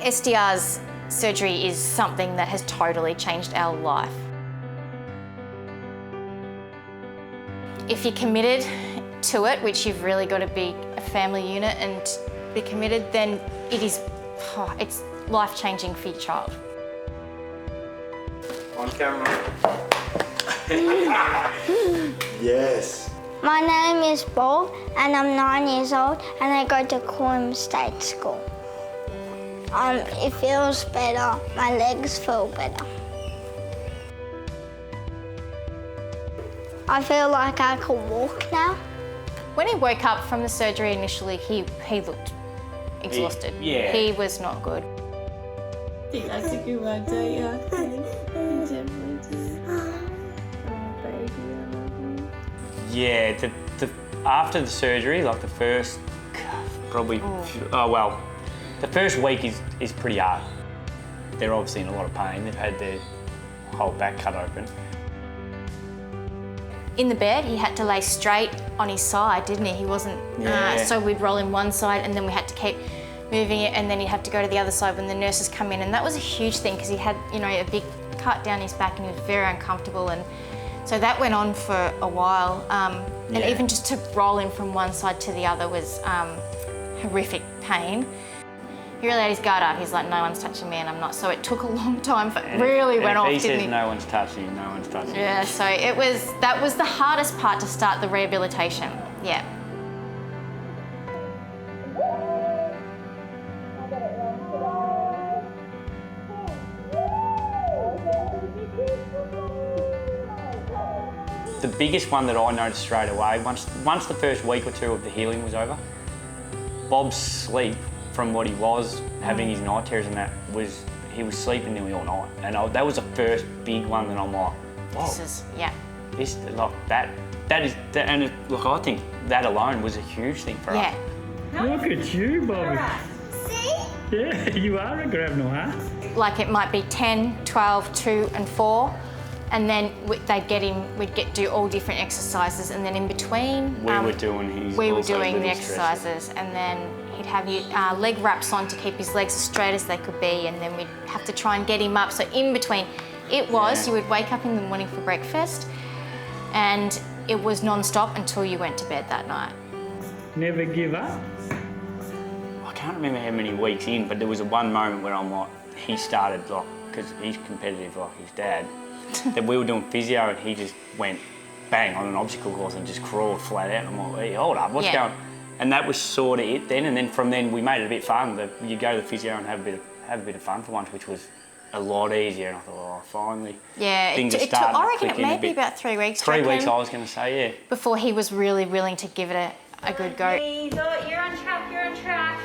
SDR's surgery is something that has totally changed our life. If you're committed to it, which you've really got to be a family unit and be committed, then it's life-changing for your child. On camera. Yes. My name is Bob and I'm 9 years old and I go to Coram State School. It feels better, my legs feel better. I feel like I can walk now. When he woke up from the surgery initially, he looked exhausted. He was not good. I think that's a good one, don't you? You definitely do. Oh, baby, I love you. Yeah, after the surgery, like the first, probably, the first week is pretty hard. They're obviously in a lot of pain. They've had their whole back cut open. In the bed, he had to lay straight on his side, didn't he? He wasn't, so we'd roll him one side and then we had to keep moving it and then he'd have to go to the other side when the nurses come in, and that was a huge thing because he had, you know, a big cut down his back and he was very uncomfortable, and so that went on for a while. And even just to roll him from one side to the other was horrific pain. He really had his guard up. He's like, no one's touching me and I'm not. So it took a long time for it really went off, didn't he? He says no one's touching him, no one's touching him. Yeah, so that was the hardest part to start the rehabilitation, yeah. The biggest one that I noticed straight away, once the first week or two of the healing was over, Bob's sleep, from what he was having his night terrors and that, he was sleeping nearly all night. And that was the first big one that I'm like, whoa. I think that alone was a huge thing for us. Look at you, Bobby. See? Yeah, you are a grabnel, huh? Like it might be 10, 12, 2 and 4. And then we'd do all different exercises, and then in between we were doing the exercises, and then he'd have leg wraps on to keep his legs as straight as they could be, and then we'd have to try and get him up. So in between, you would wake up in the morning for breakfast, and it was non-stop until you went to bed that night. Never give up? I can't remember how many weeks in, but there was one moment where I'm like, he started, like, because he's competitive like his dad, that we were doing physio and he just went bang on an obstacle course and just crawled flat out. I'm like, hey, hold up, what's going on? And that was sort of it then. And then from then we made it a bit fun. You go to the physio and have a bit of fun for once, which was a lot easier. And I thought, oh, finally. Yeah, I reckon it may be about 3 weeks. 3 weeks, I was going to say, yeah. Before he was really willing to give it a good go. You're on track, you're on track.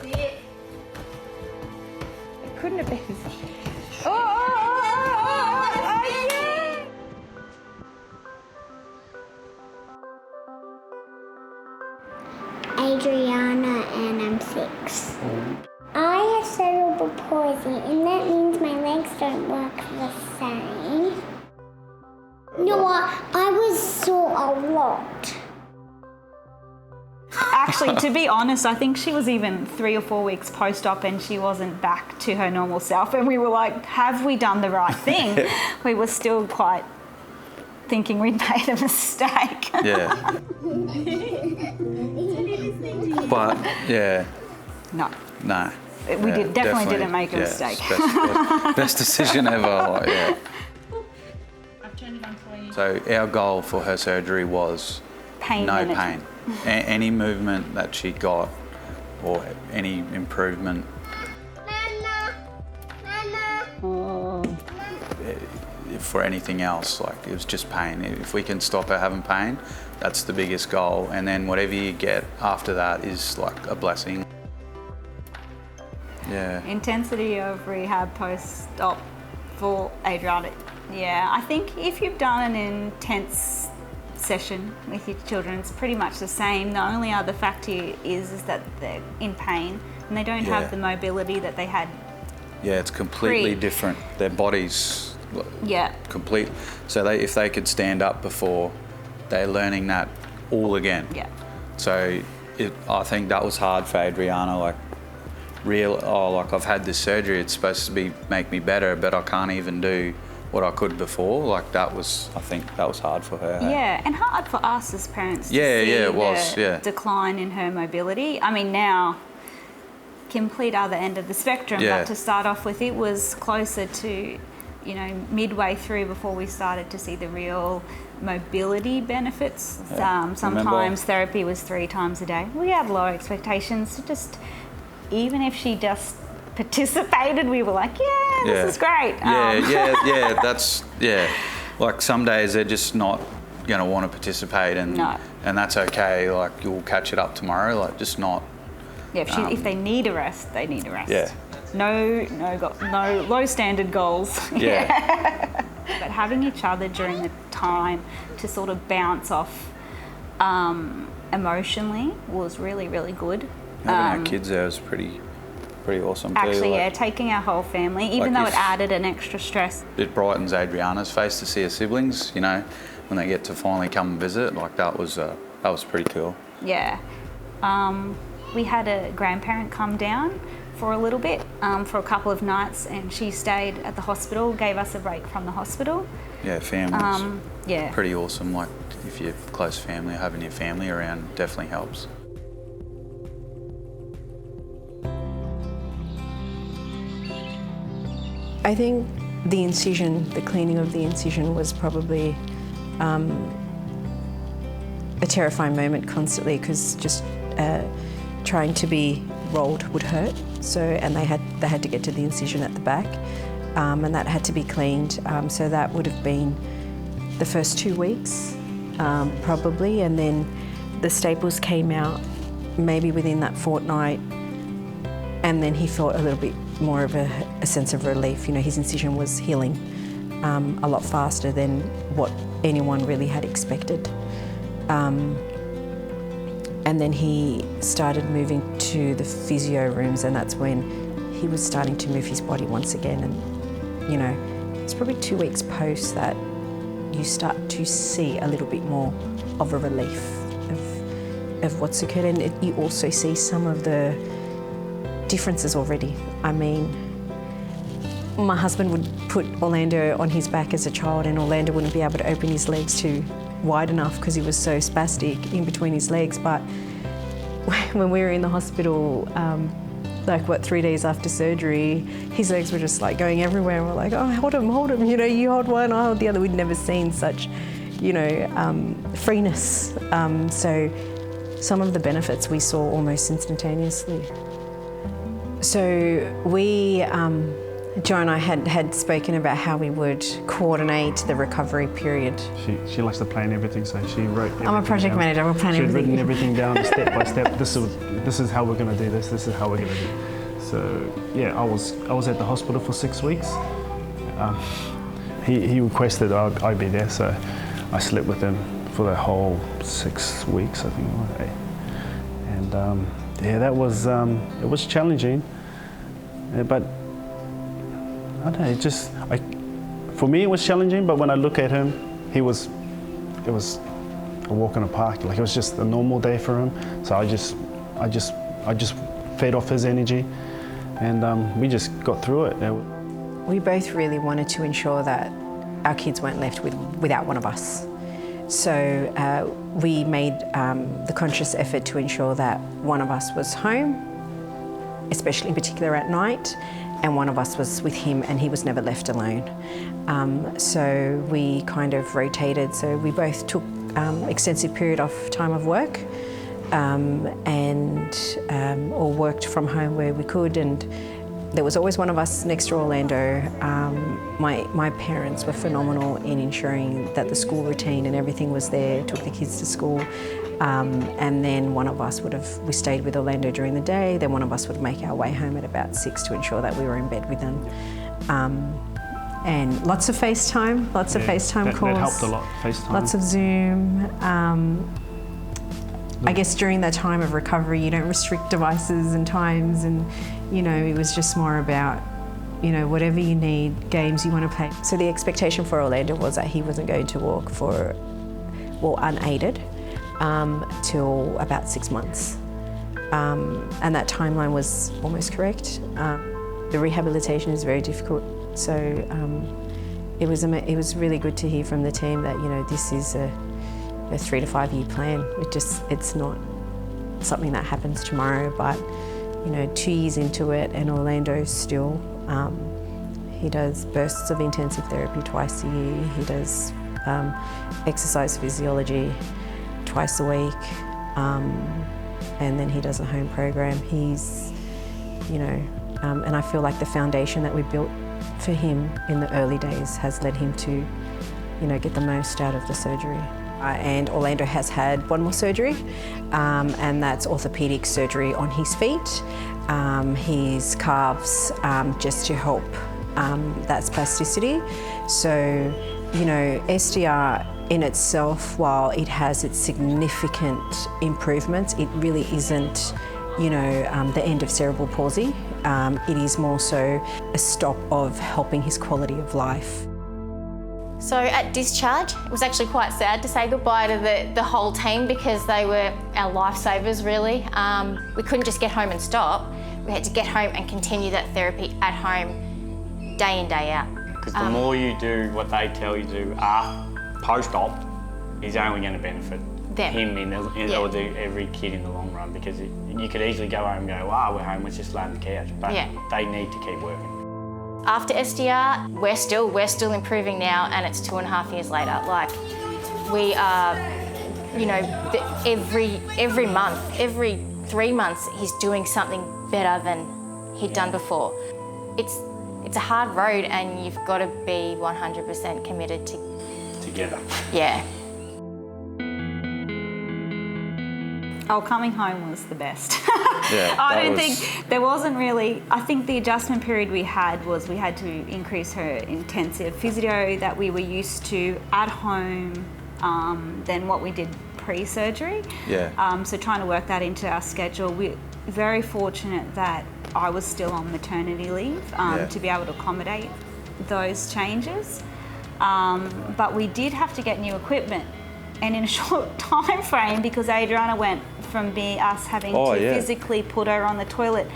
See it? It couldn't have been. Adriana and I'm 6. I have cerebral palsy and that means my legs don't work the same. No, I was sore a lot. Actually, to be honest, I think she was even 3 or 4 weeks post-op and she wasn't back to her normal self, and we were like, have we done the right thing? We were still quite thinking we'd made a mistake. Yeah. But, yeah. No. No. We definitely didn't make a mistake. Best decision ever, like, yeah. I've turned it on for you. So our goal for her surgery was no pain. Any movement that she got or any improvement. For anything else, like it was just pain. If we can stop her having pain, that's the biggest goal. And then whatever you get after that is like a blessing. Yeah. Intensity of rehab post-op for Adriana. Yeah, I think if you've done an intense session with your children, it's pretty much the same. The only other factor is that they're in pain and they don't have the mobility that they had. Yeah, it's completely different. Their bodies, complete. So if they could stand up before, they're learning that all again. Yeah. So I think that was hard for Adriana. Like like I've had this surgery, it's supposed to make me better, but I can't even do what I could before. Like I think that was hard for her. Yeah, and hard for us as parents to see it was, the decline in her mobility. I mean, now, complete other end of the spectrum, but to start off with, it was closer to, you know, midway through before we started to see the real mobility benefits. Sometimes therapy was 3 times a day. We had low expectations, just even if she just participated, we were like, this is great. Like some days they're just not going to want to participate, and that's okay. Like you'll catch it up tomorrow. Like just not. Yeah, if they need a rest, they need a rest. Yeah. No low standard goals. Yeah. But having each other during the time to sort of bounce off emotionally was really, really good. Having our kids there was pretty awesome too. Actually, taking our whole family, even though it added an extra stress. It brightens Adriana's face to see her siblings, you know, when they get to finally come and visit. Like that was pretty cool. Yeah. We had a grandparent come down for a little bit, for a couple of nights, and she stayed at the hospital, gave us a break from the hospital. Yeah, families. Pretty awesome. Like if you're close family, having your family around definitely helps. I think the incision, the cleaning of the incision was probably a terrifying moment constantly, because just trying to be rolled would hurt. So, and they had to get to the incision at the back, and that had to be cleaned. So that would have been the first 2 weeks, probably, and then the staples came out maybe within that fortnight, and then he felt a little bit more of a sense of relief. You know, his incision was healing a lot faster than what anyone really had expected. And then he started moving to the physio rooms, and that's when he was starting to move his body once again. And, you know, it's probably 2 weeks post that you start to see a little bit more of a relief of what's occurred. And you also see some of the differences already. I mean, my husband would put Orlando on his back as a child, and Orlando wouldn't be able to open his legs too wide enough because he was so spastic in between his legs. But when we were in the hospital, 3 days after surgery, his legs were just like going everywhere, and we're like, oh, hold him, you know, you hold one, I hold the other. We'd never seen such, you know, freeness. So some of the benefits we saw almost instantaneously. So we, Joe and I had spoken about how we would coordinate the recovery period. She likes to plan everything, so she wrote everything. I'm a project manager, we'll plan everything. She'd written everything down step by step. This is how we're going to do this is how we're going to do it. So yeah, I was at the hospital for 6 weeks. He requested I be there, so I slept with him for the whole 6 weeks, I think it was. And yeah, that was, it was challenging, but I don't know, for me it was challenging, but when I look at him, it was a walk in the park. Like, it was just a normal day for him. So I just fed off his energy, and we just got through it. We both really wanted to ensure that our kids weren't left without one of us. So we made the conscious effort to ensure that one of us was home, especially in particular at night, and one of us was with him, and he was never left alone. So we kind of rotated. So we both took extensive period of time of work, and or worked from home where we could. And there was always one of us next to Orlando. My parents were phenomenal in ensuring that the school routine and everything was there, took the kids to school. And then one of us we stayed with Orlando during the day, then one of us would make our way home at about 6 to ensure that we were in bed with them. And lots of FaceTime, FaceTime calls. That helped a lot, FaceTime. Lots of Zoom. I guess during that time of recovery, you don't restrict devices and times, and, you know, it was just more about, you know, whatever you need, games you want to play. So the expectation for Orlando was that he wasn't going to walk unaided, till about 6 months. and that timeline was almost correct. The rehabilitation is very difficult, so it was really good to hear from the team that, you know, this is a 3 to 5 year plan. It's not something that happens tomorrow, but, you know, 2 years into it, and Orlando's still, he does bursts of intensive therapy twice a year. He does exercise physiology twice a week, and then he does a home program. He's, you know, and I feel like the foundation that we built for him in the early days has led him to, you know, get the most out of the surgery. And Orlando has had one more surgery, and that's orthopaedic surgery on his feet, his calves, just to help that spasticity. So, you know, SDR in itself, while it has its significant improvements, it really isn't, you know, the end of cerebral palsy. It is more so a stop of helping his quality of life. So at discharge, it was actually quite sad to say goodbye to the whole team, because they were our lifesavers, really. We couldn't just get home and stop. We had to get home and continue that therapy at home, day in, day out. Because the more you do what they tell you to do post-op, is only going to benefit him or every kid in the long run, because you could easily go home and go, wow, we're home, let's just lay on the couch. But they need to keep working. After SDR, we're still improving now, and it's 2.5 years later. Like, we are, you know, every month, every 3 months, he's doing something better than he'd done before. It's a hard road, and you've got to be 100% committed together. Yeah. Oh, coming home was the best. Yeah, I don't think there wasn't really. I think the adjustment period we had was we had to increase her intensive physio that we were used to at home than what we did pre-surgery. Yeah. So trying to work that into our schedule. We're very fortunate that I was still on maternity leave to be able to accommodate those changes. But we did have to get new equipment, and in a short time frame, because Adriana went from us having to physically put her on the toilet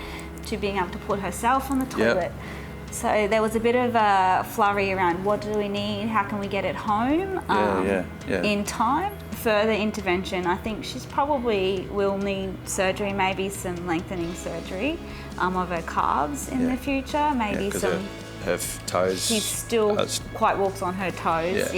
to being able to put herself on the toilet. So there was a bit of a flurry around what do we need, how can we get it home in time. Further intervention, I think she's probably will need surgery, maybe some lengthening surgery of her calves in the future, maybe some... Her toes... She still quite walks on her toes,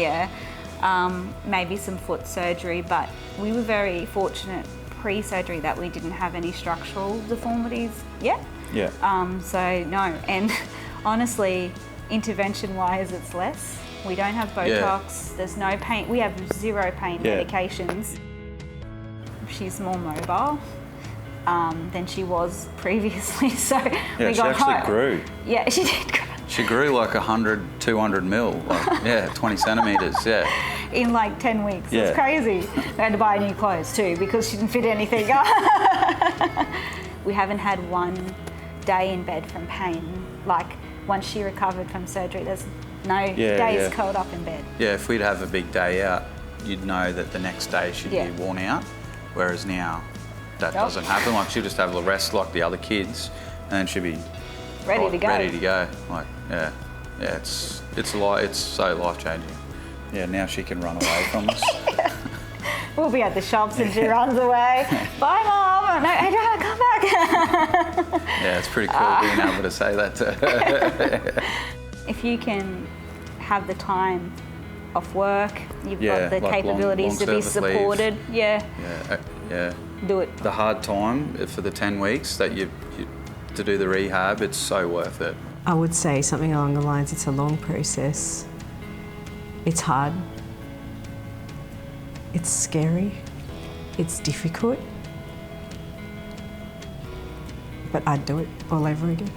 maybe some foot surgery, but we were very fortunate pre-surgery that we didn't have any structural deformities yet. So no, and honestly, intervention-wise, it's less. We don't have Botox, there's no pain, we have 0 pain medications. She's more mobile than she was previously, so we got home. She actually grew. Yeah, she did grow. She grew like 100, 200 mil, like, 20 centimetres, in like 10 weeks. Yeah. It's crazy. We had to buy new clothes too because she didn't fit anything. We haven't had one day in bed from pain. Like, once she recovered from surgery, there's no days curled up in bed. Yeah, if we'd have a big day out, you'd know that the next day she'd be worn out, whereas now that doesn't happen. Like, she'll just have a rest like the other kids, and then she'll be ready to go. Ready to go. Like, it's so life-changing. Yeah, now she can run away from us. We'll be at the shops and she runs away. Bye, Mom. No, Adriana, come back. Yeah, it's pretty cool being able to say that to her. If you can have the time off work, you've got the capabilities to be supported. Do it. The hard time for the 10 weeks that you to do the rehab, it's so worth it. I would say something along the lines, it's a long process. It's hard. It's scary. It's difficult. But I'd do it all over again.